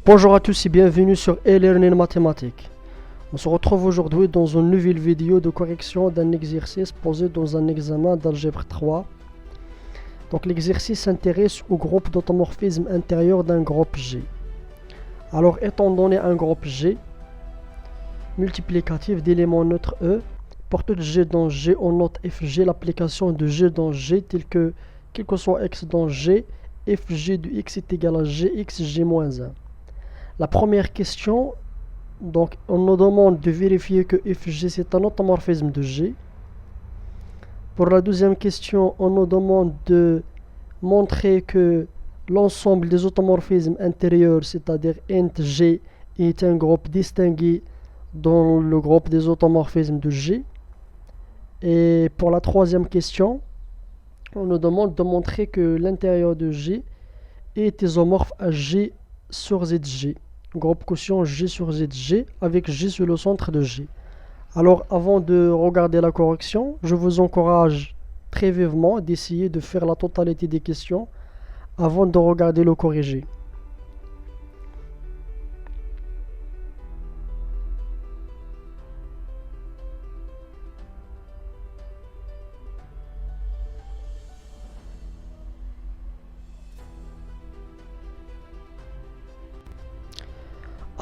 Bonjour à tous et bienvenue sur e-learning mathématiques. On se retrouve aujourd'hui dans une nouvelle vidéo de correction d'un exercice posé dans un examen d'algèbre 3. Donc l'exercice s'intéresse au groupe d'automorphisme intérieur d'un groupe G. Alors étant donné un groupe G multiplicatif d'éléments neutres E, pour tout G dans G on note fg l'application de G dans G tel que quel que soit x dans G, fg de x est égal à gx g-1. La première question, donc on nous demande de vérifier que fg c'est un automorphisme de G. Pour la deuxième question, on nous demande de montrer que l'ensemble des automorphismes intérieurs, c'est-à-dire int G, est un groupe distingué dans le groupe des automorphismes de G. Et pour la troisième question, on nous demande de montrer que l'intérieur de G est isomorphe à G sur ZG. Groupe quotient G sur ZG avec G sur le centre de G. Alors avant de regarder la correction, je vous encourage très vivement d'essayer de faire la totalité des questions avant de regarder le corrigé.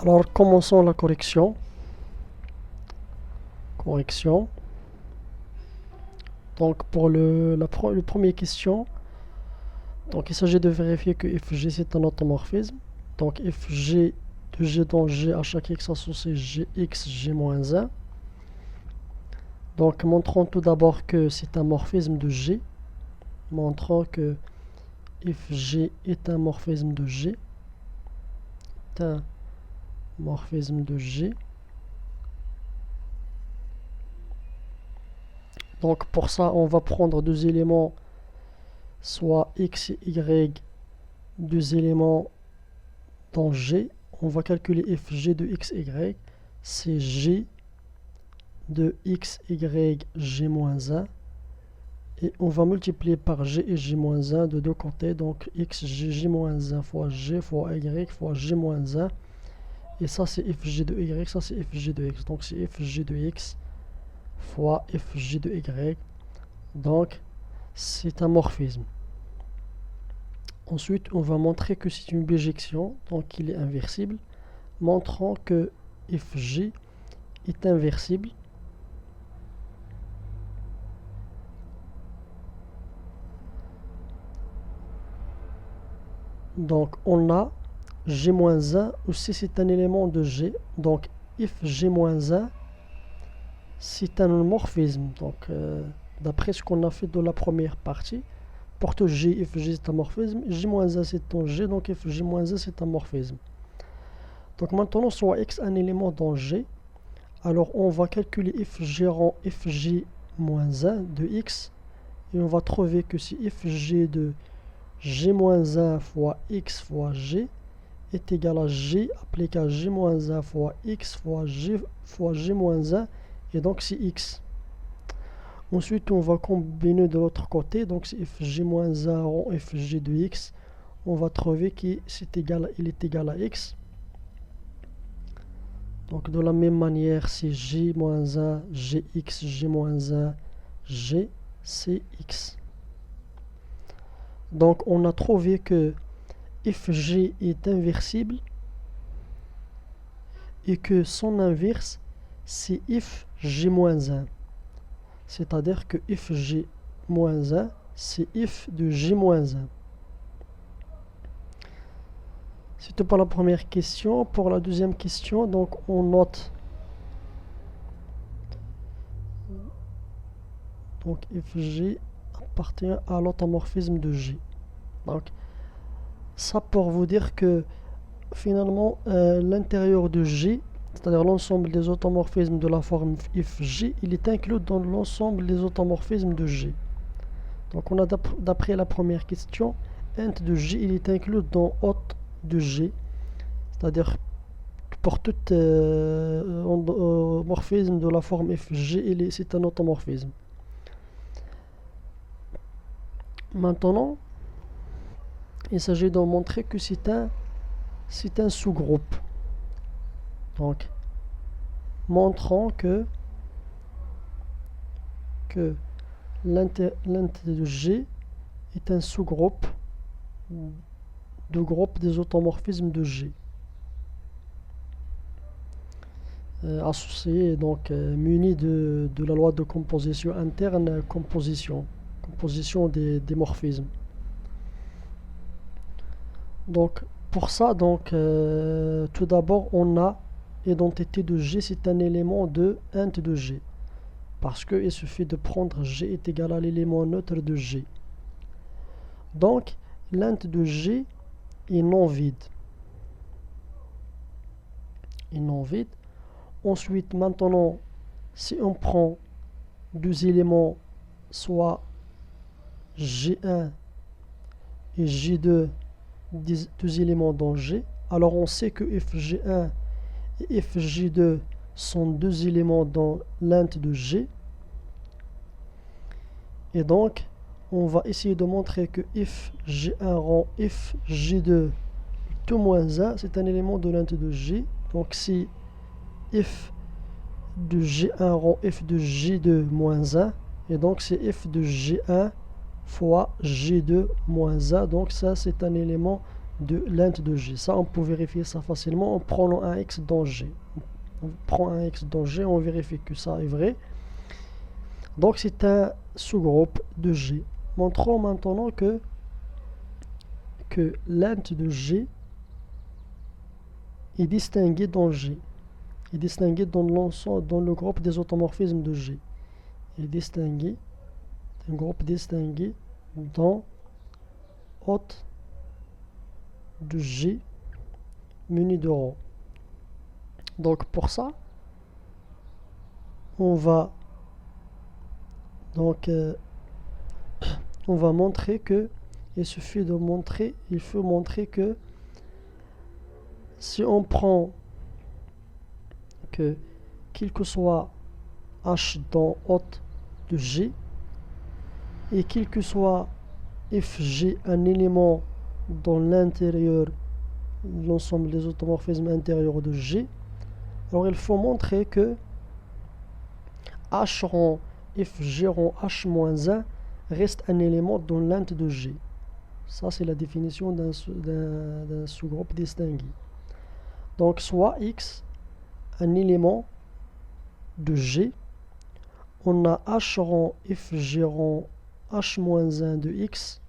Alors commençons la correction. Donc pour la première question, donc il s'agit de vérifier que fg c'est un automorphisme. Donc fg de g dans g à chaque x associé gx g-1. Donc montrons tout d'abord que c'est un morphisme de g. Montrons que fg est un morphisme de g. Morphisme de G. Donc pour ça, on va prendre deux éléments, soit x et y, deux éléments dans G. On va calculer fg de x, y. C'est g de x, y, g-1. Et on va multiplier par g et g-1 de deux côtés. Donc x, g-1 fois g fois y fois g-1. Et ça c'est fg de y, ça c'est fg de x. Donc c'est fg de x fois fg de y. Donc c'est un morphisme. Ensuite on va montrer que c'est une bijection, donc il est inversible. Montrons que fg est inversible. Donc on a g-1 aussi c'est un élément de G. Donc fg-1 c'est un morphisme. Donc d'après ce qu'on a fait de la première partie, pour tout G, fg c'est un morphisme, g-1 c'est un G, donc fg-1 c'est un morphisme. Donc maintenant soit x un élément dans G, alors on va calculer fg rang fg-1 de x, et on va trouver que si fg de g-1 fois x fois g est égal à g appliqué à g-1 fois x fois g-1, et donc c'est x. Ensuite on va combiner de l'autre côté, donc c'est fg-1 rond fg de x, on va trouver qu'il est égal à x. Donc de la même manière c'est g-1 gx g-1 g c'est x. Donc on a trouvé que fg est inversible et que son inverse c'est fg-1. C'est-à-dire que fg-1 c'est f de g-1. C'était pour la première question. Pour la deuxième question, donc on note donc fg appartient à l'automorphisme de G. Donc ça pour vous dire que finalement l'intérieur de G, c'est-à-dire l'ensemble des automorphismes de la forme fg, il est inclus dans l'ensemble des automorphismes de G. Donc on a d'après la première question, int de G il est inclus dans hôte de G, c'est-à-dire pour tout morphisme de la forme fg, c'est un automorphisme. Maintenant, il s'agit de montrer que c'est un c'est un sous-groupe. Donc, montrons que l'int de G est un sous-groupe de groupe des automorphismes de G. Associé, donc muni de la loi de composition interne, composition des morphismes. Donc pour ça, donc tout d'abord on a l'identité de G, c'est un élément de int de G, parce qu'il suffit de prendre G est égal à l'élément neutre de G. Donc l'int de G est non vide. Ensuite, maintenant, si on prend deux éléments, soit G1 et G2, deux éléments dans G, alors on sait que FG1 et FG2 sont deux éléments dans l'int de G. Et donc, on va essayer de montrer que FG1 rend FG2 tout moins 1, c'est un élément de l'int de G. Donc si f de G1 rend f de G2 moins 1, et donc c'est f de G1 fois G2 moins 1, donc ça c'est un élément de l'int de G. Ça on peut vérifier ça facilement en prenant un x dans G. On prend un x dans G, on vérifie que ça est vrai. Donc c'est un sous-groupe de G. Montrons maintenant que l'int de G est distingué dans G. Est distingué dans le groupe des automorphismes de G. Est distingué, un groupe distingué dans hôte de G muni de rang. Donc pour ça, on va montrer que il faut montrer que si on prend que quel que soit H dans hôte de G et quel que soit Fg un élément dans l'intérieur, l'ensemble des automorphismes intérieurs de G, alors il faut montrer que H rond Fg rond H-1 reste un élément dans l'int de G. Ça c'est la définition d'un sous-groupe distingué. Donc soit X un élément de G, on a H rond Fg rond H-1 de X,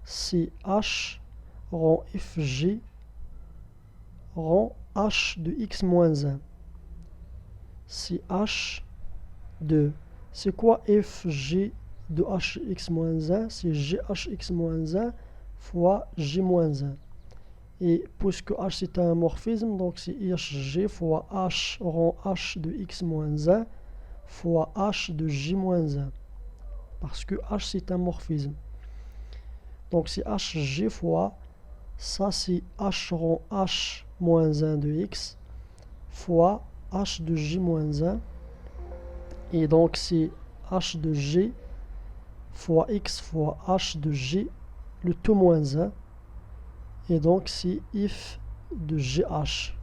si H rond Fg rond H de X-1. Si H de, c'est quoi Fg de Hx-1? C'est GHx-1 fois J-1. Et puisque H c'est un morphisme, donc c'est Hg fois H rond H de X-1 fois H de J-1. Parce que H c'est un morphisme. Donc c'est Hg fois, ça c'est H rond H-1 de X fois H de J-1. Et donc c'est H de G fois X fois H de G, le tout moins 1. Et donc c'est if de GH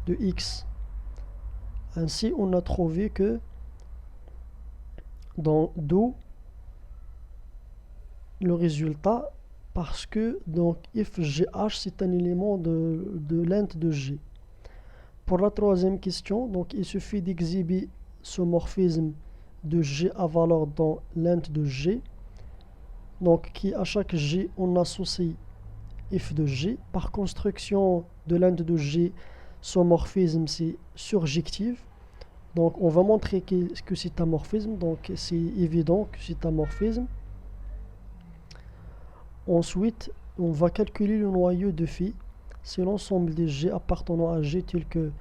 de X. Ainsi on a trouvé que d'où le résultat, parce que donc if GH c'est un élément de l'int de G. Pour la troisième question, donc il suffit d'exhiber ce morphisme de G à valeur dans l'int de G, donc qui à chaque G on associe f de G. Par construction de l'int de G, son morphisme c'est surjectif, donc on va montrer que c'est un morphisme, donc c'est évident que c'est un morphisme. Ensuite on va calculer le noyau de phi, c'est l'ensemble des G appartenant à G tel que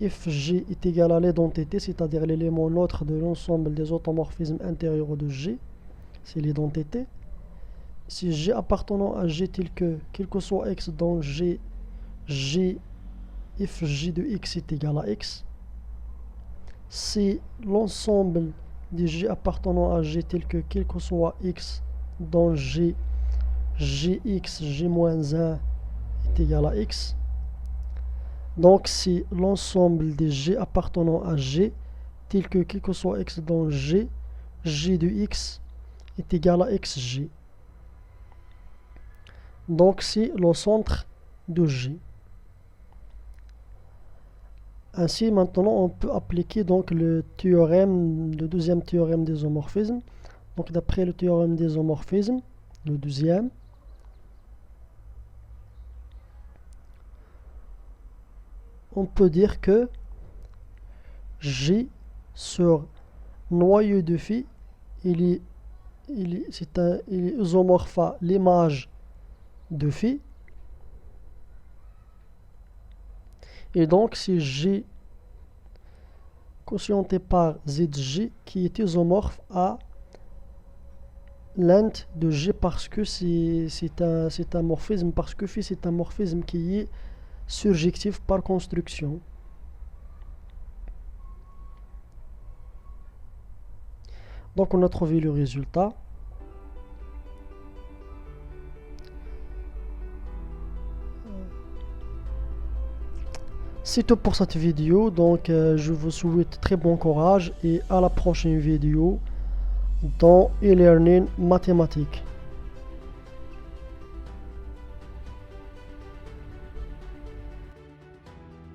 Fg est égal à l'identité, c'est-à-dire l'élément neutre de l'ensemble des automorphismes intérieurs de G, c'est l'identité. Si G appartenant à G tel que, quel que soit X dans G, G Fg de X est égal à X. Si l'ensemble des G appartenant à G tel que, quel que soit X dans G, Gx G-1 est égal à X. Donc si l'ensemble des G appartenant à G, tel que quel que soit x dans G, G de x est égal à xg. Donc c'est le centre de G. Ainsi, maintenant, on peut appliquer donc le deuxième théorème des isomorphismes. Donc, d'après le théorème des isomorphismes, le deuxième, on peut dire que G sur noyau de phi, il est isomorphe à l'image de phi. Et donc, c'est G quotienté par ZG qui est isomorphe à l'int de G parce que c'est un morphisme, parce que phi c'est un morphisme qui est surjectif par construction. Donc, on a trouvé le résultat. C'est tout pour cette vidéo, donc je vous souhaite très bon courage et à la prochaine vidéo dans e-learning mathématique.